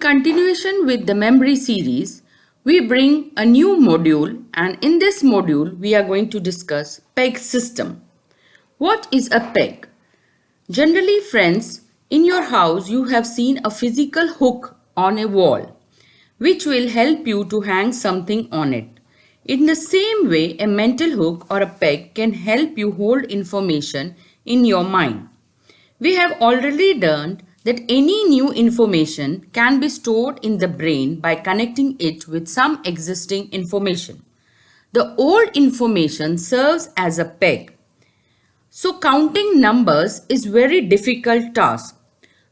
continuation with the memory series, we bring a new module, and in this module we are going to discuss peg system. What is a peg? Generally, friends, in your house you have seen a physical hook on a wall which will help you to hang something on it. In the same way, a mental hook or a peg can help you hold information in your mind. We have already learned that any new information can be stored in the brain by connecting it with some existing information. The old information serves as a peg. So counting numbers is very difficult task.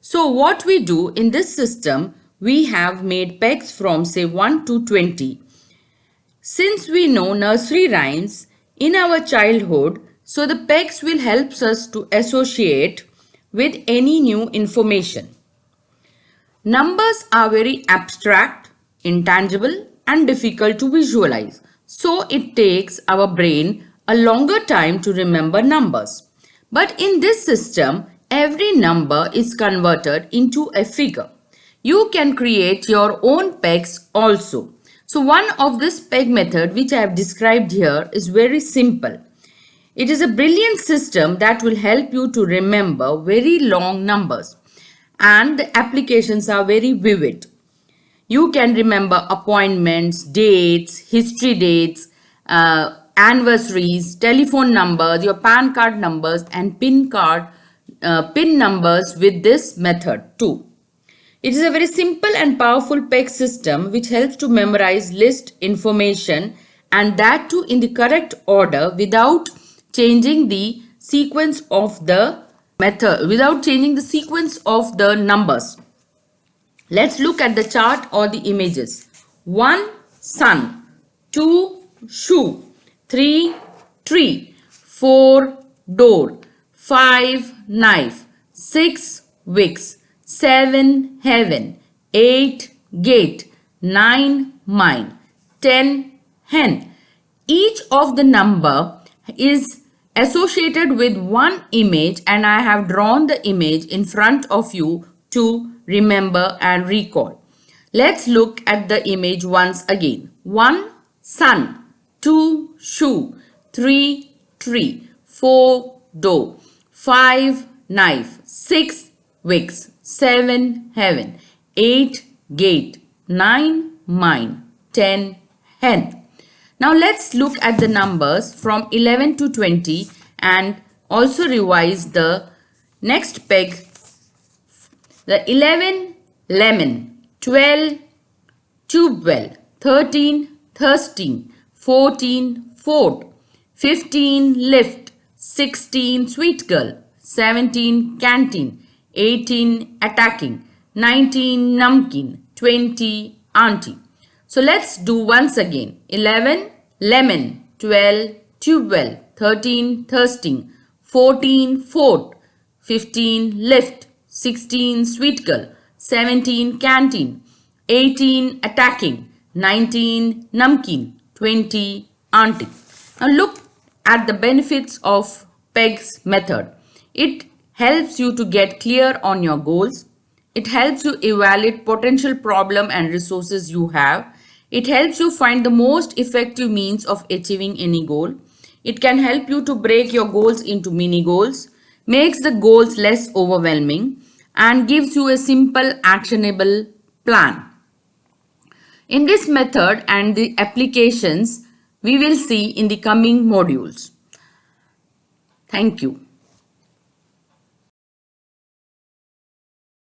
So what we do in this system, we have made pegs from say 1 to 20. Since we know nursery rhymes in our childhood, so the pegs will help us to associate with any new information. Numbers are very abstract, intangible and difficult to visualize. So it takes our brain a longer time to remember numbers. But in this system, every number is converted into a figure. You can create your own pegs also. So one of this peg method which I have described here is very simple. It is a brilliant system that will help you to remember very long numbers, and the applications are very vivid. You can remember appointments, dates, history dates, anniversaries, telephone numbers, your PAN card numbers and PIN numbers with this method too. It is a very simple and powerful peg system which helps to memorize list information, and that too in the correct order without changing the sequence of the numbers. Let's look at the chart or the images. 1 sun, 2 shoe, 3 tree, 4 door, 5 knife, 6 wicks, 7 heaven, 8 gate, 9 mine, 10 hen. Each of the number is associated with one image, and I have drawn the image in front of you to remember and recall. Let's look at the image once again. 1 sun, 2 shoe, 3 tree, 4 door, 5 knife, 6 wicks, 7 heaven, 8 gate, 9 mine, 10 hen. Now let's look at the numbers from 11 to 20 and also revise the next peg. The 11 lemon, 12 tube well, 13 thirsting, 14 fort, 15 lift, 16 sweet girl, 17 canteen, 18 attacking, 19 numkin, 20 auntie. So let's do once again. 11 lemon, 12 tube well, 13 thirsting, 14 fort, 15 lift, 16 sweet girl, 17 canteen, 18 attacking, 19 numkin, 20 auntie. Now look at the benefits of PEG's method. It helps you to get clear on your goals. It helps you evaluate potential problem and resources you have. It helps you find the most effective means of achieving any goal. It can help you to break your goals into mini goals, makes the goals less overwhelming, and gives you a simple actionable plan. In this method and the applications we will see in the coming modules. Thank you.